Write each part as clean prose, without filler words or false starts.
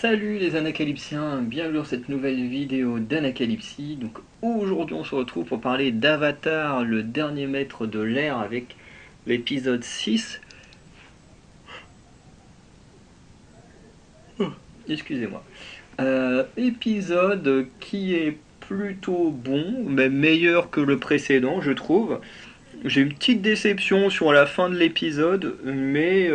Salut les Anacalypsiens, bienvenue dans cette nouvelle vidéo d'Anacalypsie. Donc aujourd'hui on se retrouve pour parler d'Avatar, le dernier maître de l'air avec l'épisode 6. Excusez-moi. Épisode qui est plutôt bon, même meilleur que le précédent je trouve. J'ai une petite déception sur la fin de l'épisode, mais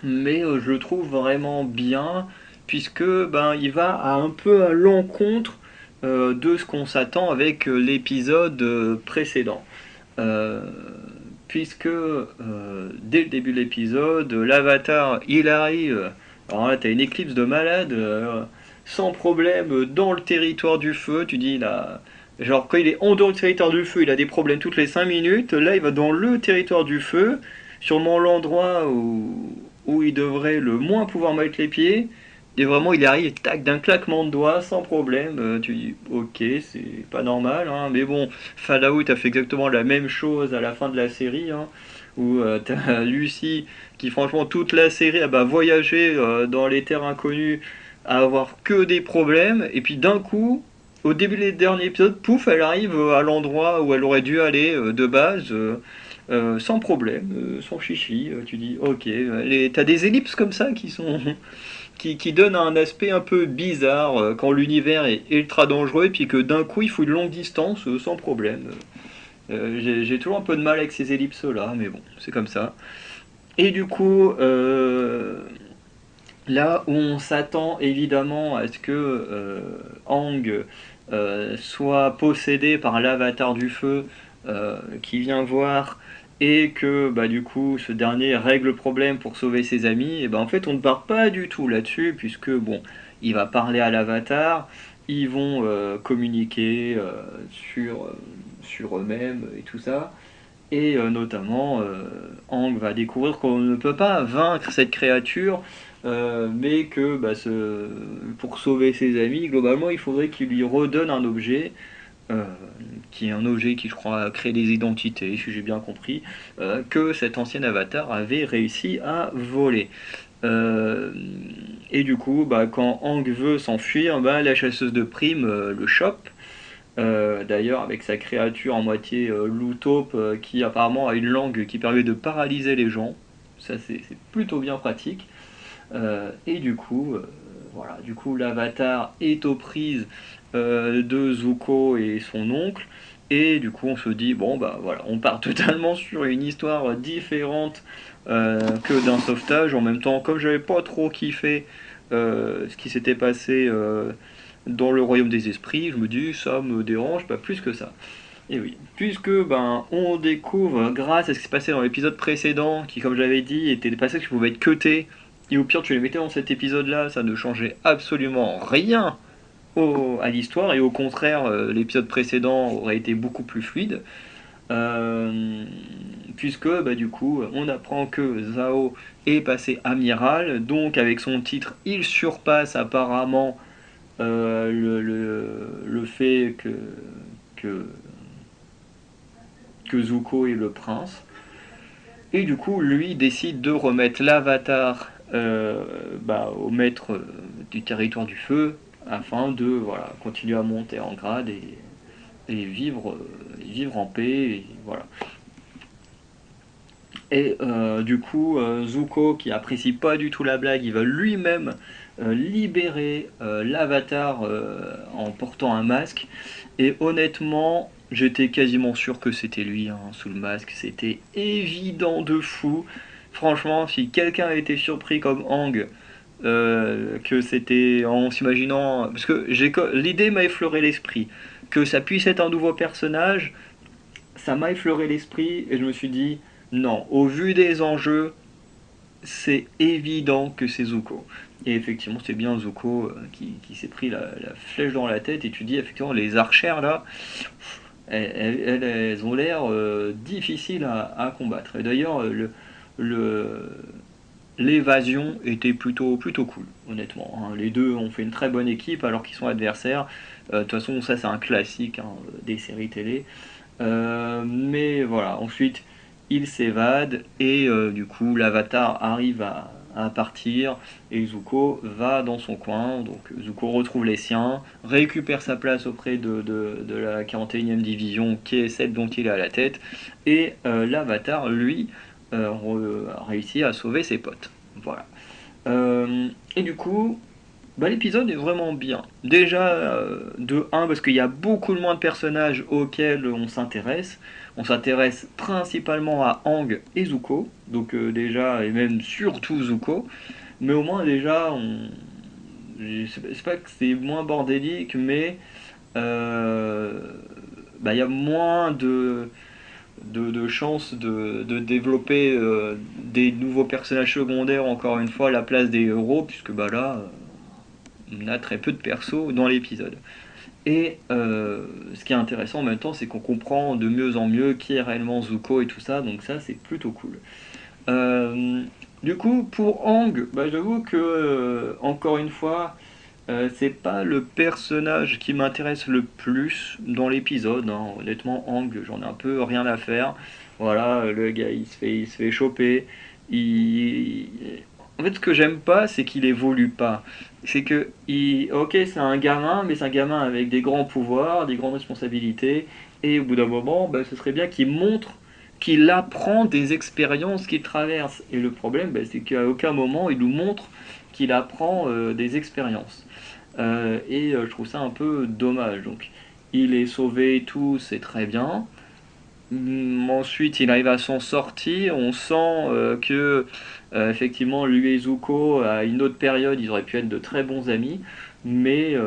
je le trouve vraiment bien puisque il va un peu à l'encontre de ce qu'on s'attend avec l'épisode précédent. Euh, Puisque dès le début de l'épisode, l'avatar il arrive, alors là t'as une éclipse de malade, sans problème dans le territoire du feu, tu dis là, genre quand il est en dehors du territoire du feu il a des problèmes toutes les 5 minutes, là il va dans le territoire du feu, sûrement l'endroit où il devrait le moins pouvoir mettre les pieds, et vraiment il arrive, tac, d'un claquement de doigts, sans problème, tu dis ok c'est pas normal, hein, mais bon, Fallout a fait exactement la même chose à la fin de la série, hein, où t'as Lucy qui franchement toute la série a voyagé dans les terres inconnues à avoir que des problèmes, et puis d'un coup, au début des derniers épisodes, pouf, elle arrive à l'endroit où elle aurait dû aller de base, sans problème, sans chichi, tu dis ok, t'as des ellipses comme ça qui sont qui donne un aspect un peu bizarre quand l'univers est ultra dangereux et puis que d'un coup il faut une longue distance sans problème. J'ai toujours un peu de mal avec ces ellipses là, mais bon, c'est comme ça. Et du coup, là où on s'attend évidemment à ce que Aang soit possédé par l'avatar du feu qui vient voir et que du coup ce dernier règle le problème pour sauver ses amis, et en fait on ne part pas du tout là-dessus puisque bon, il va parler à l'avatar, ils vont communiquer sur eux-mêmes et tout ça. Et notamment, Aang va découvrir qu'on ne peut pas vaincre cette créature, mais que pour sauver ses amis, globalement, il faudrait qu'il lui redonne un objet, euh, qui est un objet qui, je crois, crée des identités, si j'ai bien compris, que cet ancien avatar avait réussi à voler. Euh, et du coup, quand Aang veut s'enfuir, la chasseuse de primes le chope. D'ailleurs, avec sa créature en moitié loup taupe qui apparemment a une langue qui permet de paralyser les gens. Ça, c'est plutôt bien pratique. Et du coup, voilà, du coup, l'avatar est aux prises de Zuko et son oncle. Et du coup, on se dit, bon, voilà, on part totalement sur une histoire différente que d'un sauvetage. En même temps, comme j'avais pas trop kiffé ce qui s'était passé dans le royaume des esprits, je me dis ça me dérange pas plus que ça. Et oui, puisque on découvre grâce à ce qui s'est passé dans l'épisode précédent, qui comme j'avais dit était des passages qui pouvaient être cutés, et au pire tu les mettais dans cet épisode-là, ça ne changeait absolument rien à l'histoire, et au contraire l'épisode précédent aurait été beaucoup plus fluide. Puisque du coup on apprend que Zhao est passé amiral, donc avec son titre il surpasse apparemment le fait que, que Zuko est le prince. Et du coup, lui décide de remettre l'avatar au maître du territoire du feu afin de continuer à monter en grade et vivre en paix. Et, voilà. Et du coup, Zuko, qui apprécie pas du tout la blague, il va lui-même libérer l'avatar en portant un masque. Et honnêtement, j'étais quasiment sûr que c'était lui hein, sous le masque. C'était évident de fou. Franchement, si quelqu'un a été surpris comme Hang, que c'était en s'imaginant. Parce que l'idée m'a effleuré l'esprit. Que ça puisse être un nouveau personnage, ça m'a effleuré l'esprit et je me suis dit, non, au vu des enjeux, c'est évident que c'est Zuko. Et effectivement, c'est bien Zuko qui s'est pris la flèche dans la tête. Et tu dis, effectivement, les archères là, elles ont l'air difficiles à combattre. Et d'ailleurs, le- l'évasion était plutôt cool, honnêtement. Hein. Les deux ont fait une très bonne équipe alors qu'ils sont adversaires. De toute façon, ça c'est un classique hein, des séries télé. Mais voilà, ensuite il s'évade et du coup l'avatar arrive à partir, et Zuko va dans son coin. Donc Zuko retrouve les siens, récupère sa place auprès de la 41e division, qui est celle dont il est à la tête, et l'Avatar, lui, réussit à sauver ses potes. Voilà. Et du coup, bah, l'épisode est vraiment bien. Déjà, de 1, parce qu'il y a beaucoup moins de personnages auxquels on s'intéresse. On s'intéresse principalement à Aang et Zuko, donc déjà, et même surtout Zuko. Mais au moins, déjà, c'est pas que c'est moins bordélique, mais bah, il y a moins de chances de développer des nouveaux personnages secondaires, encore une fois, à la place des héros, puisque bah là, on a très peu de persos dans l'épisode. Et ce qui est intéressant en même temps, c'est qu'on comprend de mieux en mieux qui est réellement Zuko et tout ça, donc ça c'est plutôt cool. Euh, du coup, pour Aang, bah, j'avoue que, encore une fois, c'est pas le personnage qui m'intéresse le plus dans l'épisode, hein. Honnêtement, Aang, j'en ai un peu rien à faire. Voilà, le gars il se fait choper. Il... En fait, ce que j'aime pas, c'est qu'il évolue pas. C'est que, ok, c'est un gamin, mais c'est un gamin avec des grands pouvoirs, des grandes responsabilités. Et au bout d'un moment, bah, ce serait bien qu'il montre qu'il apprend des expériences qu'il traverse. Et le problème, bah, c'est qu'à aucun moment il nous montre qu'il apprend des expériences. Je trouve ça un peu dommage. Donc, il est sauvé et tout, c'est très bien. Ensuite, il arrive à s'en sortir. On sent que, effectivement, lui et Zuko, à une autre période, ils auraient pu être de très bons amis. Mais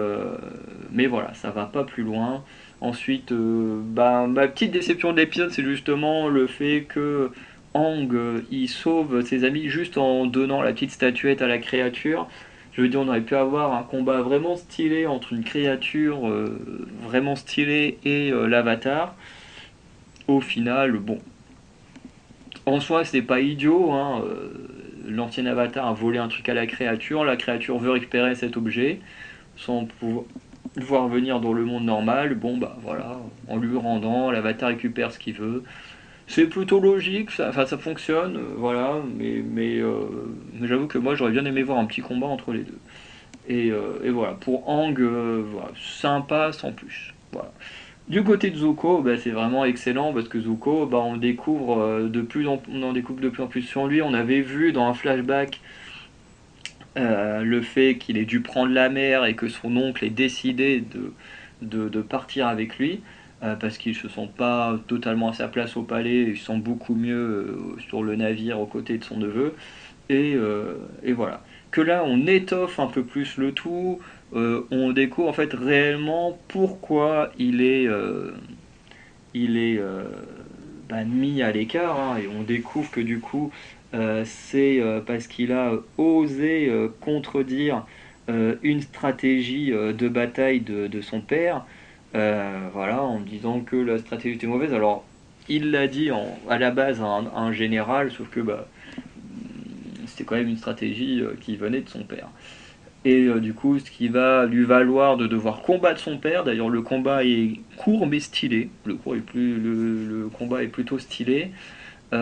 voilà, ça va pas plus loin. Ensuite, bah, ma petite déception de l'épisode, c'est justement le fait que Aang, il sauve ses amis juste en donnant la petite statuette à la créature. Je veux dire, on aurait pu avoir un combat vraiment stylé entre une créature vraiment stylée et l'avatar. Au final, bon, en soi, c'est pas idiot, hein. L'ancien avatar a volé un truc à la créature veut récupérer cet objet sans pouvoir venir dans le monde normal. Bon, bah voilà, en lui rendant, l'avatar récupère ce qu'il veut. C'est plutôt logique, enfin ça fonctionne, voilà, mais j'avoue que moi j'aurais bien aimé voir un petit combat entre les deux. Et voilà, pour Aang, voilà, sympa sans plus. Voilà. Du côté de Zuko, bah, c'est vraiment excellent parce que Zuko, bah, on en découvre de plus en plus sur lui. On avait vu dans un flashback le fait qu'il ait dû prendre la mer et que son oncle ait décidé de partir avec lui parce qu'il se sent pas totalement à sa place au palais, il se sent beaucoup mieux sur le navire aux côtés de son neveu. Et voilà. Que là, on étoffe un peu plus le tout, on découvre en fait réellement pourquoi il est bah, mis à l'écart, hein, et on découvre que du coup, c'est parce qu'il a osé contredire une stratégie de bataille de son père, voilà, en disant que la stratégie était mauvaise. Alors, il l'a dit à la base à un général, sauf que bah, c'était quand même une stratégie qui venait de son père. Et du coup, ce qui va lui valoir de devoir combattre son père. D'ailleurs, le combat est court mais stylé. Le combat est plutôt stylé. Du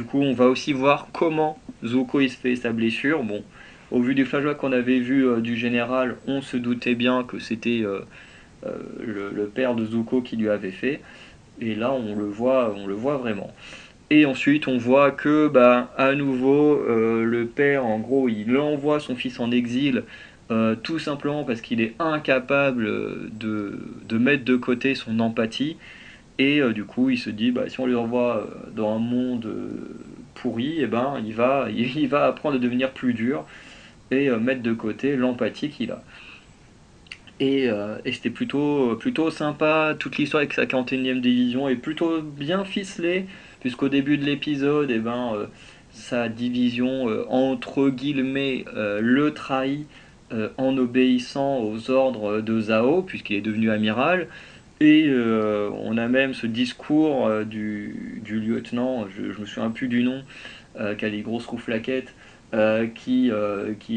coup, on va aussi voir comment Zuko il se fait sa blessure. Bon, au vu du flashback qu'on avait vu du général, on se doutait bien que c'était le père de Zuko qui lui avait fait. Et là, on le voit vraiment. Et ensuite, on voit que, bah, à nouveau, le père, en gros, il envoie son fils en exil, tout simplement parce qu'il est incapable de mettre de côté son empathie. Et du coup, il se dit, bah, si on lui envoie dans un monde pourri, eh ben, il va apprendre à devenir plus dur et mettre de côté l'empathie qu'il a. Et c'était plutôt sympa. Toute l'histoire avec sa 41e division est plutôt bien ficelée, puisqu'au début de l'épisode, eh ben, sa division, entre guillemets, le trahit en obéissant aux ordres de Zhao, puisqu'il est devenu amiral. Et on a même ce discours du lieutenant, je me souviens plus du nom, qui a des grosses rouflaquettes, qui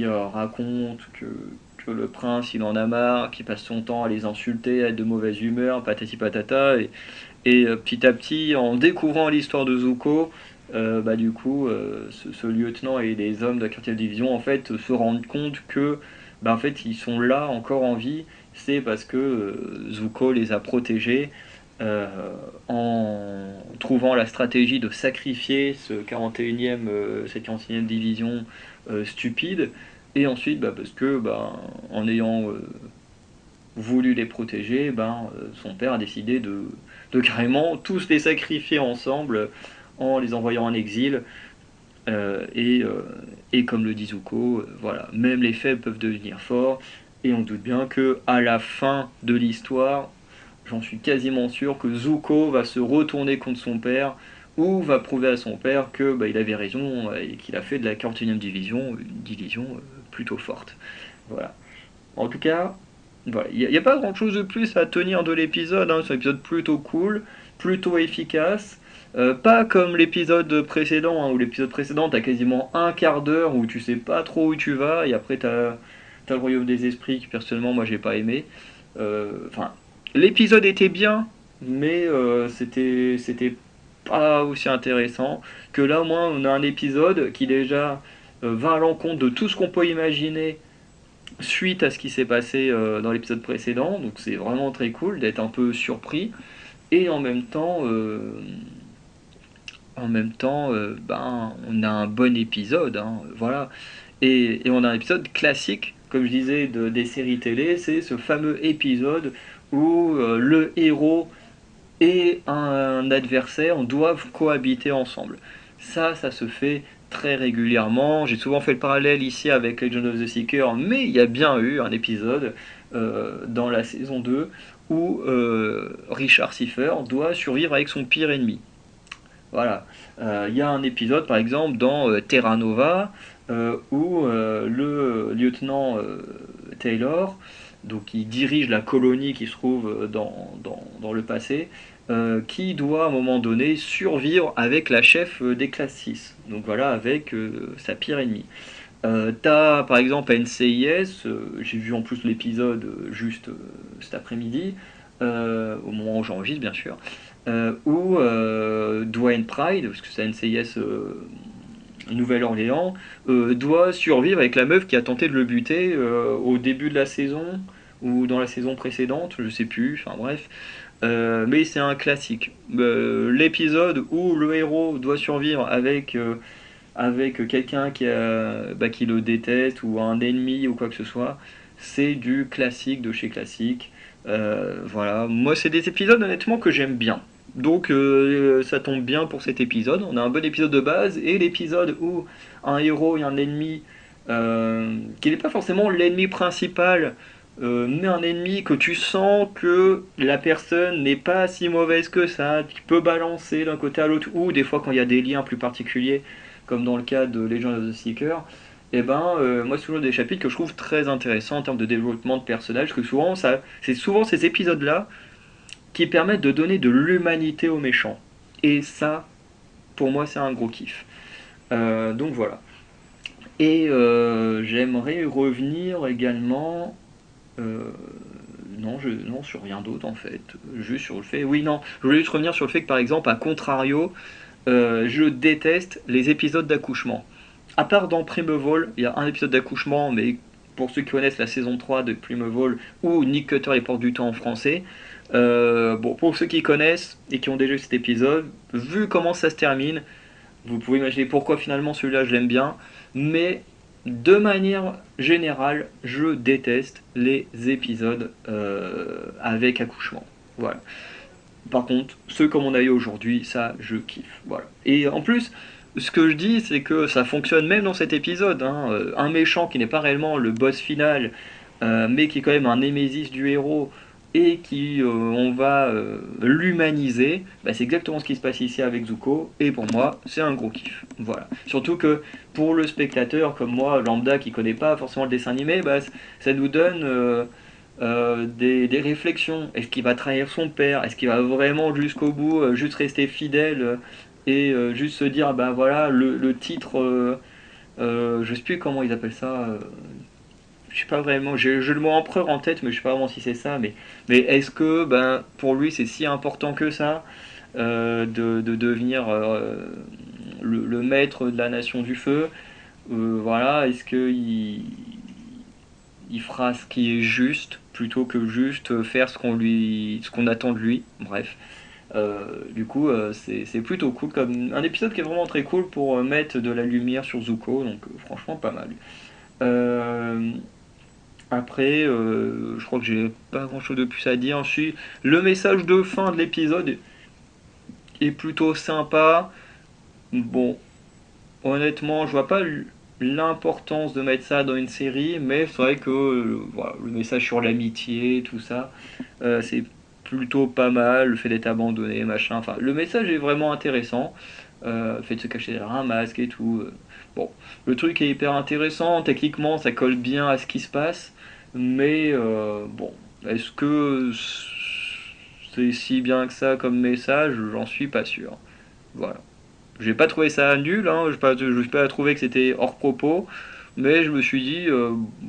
raconte que le prince il en a marre, qu'il passe son temps à les insulter, à être de mauvaise humeur, patati patata. Et petit à petit, en découvrant l'histoire de Zuko, du coup, ce lieutenant et les hommes de la 40e division en fait se rendent compte que en fait ils sont là encore en vie, c'est parce que Zuko les a protégés euh, en trouvant la stratégie de sacrifier cette 41e division stupide, et ensuite parce que en ayant voulu les protéger, son père a décidé de carrément tous les sacrifier ensemble en les envoyant en exil. Et comme le dit Zuko, voilà, même les faibles peuvent devenir forts. Et on doute bien que à la fin de l'histoire, j'en suis quasiment sûr que Zuko va se retourner contre son père ou va prouver à son père que il avait raison et qu'il a fait de la 41e division une division plutôt forte. Voilà. En tout cas, voilà, il n'y a pas grand chose de plus à tenir de l'épisode, hein. C'est un épisode plutôt cool, plutôt efficace. Pas comme l'épisode précédent, hein, où l'épisode précédent, t'as quasiment un quart d'heure où tu sais pas trop où tu vas, et après t'as le Royaume des Esprits, qui personnellement moi j'ai pas aimé. Enfin, l'épisode était bien, mais c'était pas aussi intéressant que là. Au moins on a un épisode qui déjà va à l'encontre de tout ce qu'on peut imaginer suite à ce qui s'est passé dans l'épisode précédent, donc c'est vraiment très cool d'être un peu surpris, et en même temps, on a un bon épisode, hein, voilà, et on a un épisode classique, comme je disais, des séries télé, c'est ce fameux épisode où le héros et un adversaire doivent cohabiter ensemble. Ça se fait très régulièrement. J'ai souvent fait le parallèle ici avec Legend of the Seeker, mais il y a bien eu un épisode dans la saison 2 où Richard Cipher doit survivre avec son pire ennemi. Voilà. Il y a un épisode par exemple dans Terra Nova où le lieutenant Taylor, donc qui dirige la colonie qui se trouve dans le passé, qui doit à un moment donné survivre avec la chef des classes 6. Donc voilà, avec sa pire ennemie. T'as par exemple NCIS, j'ai vu en plus l'épisode juste cet après-midi, au moment où j'enregistre bien sûr, où Dwayne Pride, parce que c'est NCIS Nouvelle-Orléans, doit survivre avec la meuf qui a tenté de le buter au début de la saison, ou dans la saison précédente, je sais plus, enfin bref. Mais c'est un classique. L'épisode où le héros doit survivre avec quelqu'un qui le déteste, ou un ennemi ou quoi que ce soit, c'est du classique de chez classique. Voilà, moi c'est des épisodes honnêtement que j'aime bien. Donc ça tombe bien pour cet épisode. On a un bon épisode de base, et l'épisode où un héros et un ennemi qui n'est pas forcément l'ennemi principal, mais un ennemi que tu sens que la personne n'est pas si mauvaise que ça, qui peut balancer d'un côté à l'autre, ou des fois quand il y a des liens plus particuliers, comme dans le cas de Legend of the Seeker. Moi c'est toujours des chapitres que je trouve très intéressants en termes de développement de personnages, que c'est souvent ces épisodes-là qui permettent de donner de l'humanité aux méchants. Et ça, pour moi, c'est un gros kiff. Donc voilà. Et j'aimerais revenir également. Non, sur rien d'autre en fait. Juste sur le fait. Oui, non, je voulais juste revenir sur le fait que par exemple, à contrario, je déteste les épisodes d'accouchement. À part dans Primeval, il y a un épisode d'accouchement, mais pour ceux qui connaissent la saison 3 de Primeval, où Nick Cutter les porte du temps en français, bon, pour ceux qui connaissent et qui ont déjà vu cet épisode, vu comment ça se termine, vous pouvez imaginer pourquoi finalement celui-là je l'aime bien, mais de manière générale, je déteste les épisodes avec accouchement. Voilà. Par contre, ceux comme on a eu aujourd'hui, ça, je kiffe. Voilà. Et en plus, ce que je dis, c'est que ça fonctionne même dans cet épisode, hein. Un méchant qui n'est pas réellement le boss final, mais qui est quand même un némésis du héros, et qui on va l'humaniser, c'est exactement ce qui se passe ici avec Zuko, et pour moi c'est un gros kiff. Voilà. Surtout que pour le spectateur comme moi, lambda, qui connaît pas forcément le dessin animé, ça nous donne des réflexions. Est-ce qu'il va trahir son père? Est-ce qu'il va vraiment jusqu'au bout, juste rester fidèle et juste se dire, voilà, le titre, je sais plus comment ils appellent ça, je sais pas vraiment, j'ai le mot empereur en tête, mais je sais pas vraiment si c'est ça, mais est-ce que pour lui c'est si important que ça de devenir le maître de la Nation du Feu, voilà, est-ce il fera ce qui est juste plutôt que juste faire ce qu'on attend de lui. Bref. Du coup, c'est plutôt cool, comme un épisode qui est vraiment très cool pour mettre de la lumière sur Zuko, donc franchement pas mal. Euh, Après, je crois que j'ai pas grand chose de plus à dire. Ensuite, le message de fin de l'épisode est plutôt sympa. Bon, honnêtement, je vois pas l'importance de mettre ça dans une série, mais c'est vrai que voilà, le message sur l'amitié, tout ça, c'est plutôt pas mal. Le fait d'être abandonné, machin. Enfin, le message est vraiment intéressant. Le fait de se cacher derrière un masque et tout. Bon, le truc est hyper intéressant. Techniquement, ça colle bien à ce qui se passe. Mais bon, est-ce que c'est si bien que ça comme message? J'en suis pas sûr. Voilà. J'ai pas trouvé ça nul, hein, j'ai pas trouvé que c'était hors propos, mais je me suis dit,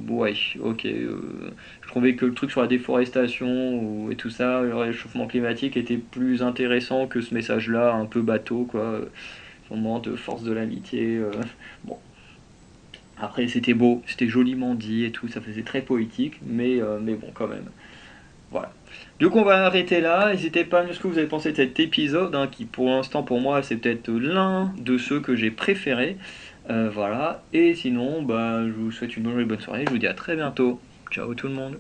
ouais, ok, je trouvais que le truc sur la déforestation et tout ça, le réchauffement climatique était plus intéressant que ce message-là, un peu bateau, quoi, moment de force de l'amitié. Bon, après c'était beau, c'était joliment dit et tout, ça faisait très poétique, mais bon, quand même. Voilà. Du coup, on va arrêter là. N'hésitez pas à me dire ce que vous avez pensé de cet épisode, hein, qui pour l'instant, pour moi, c'est peut-être l'un de ceux que j'ai préférés. Voilà. Et sinon, bah, je vous souhaite une bonne journée, bonne soirée. Je vous dis à très bientôt. Ciao tout le monde.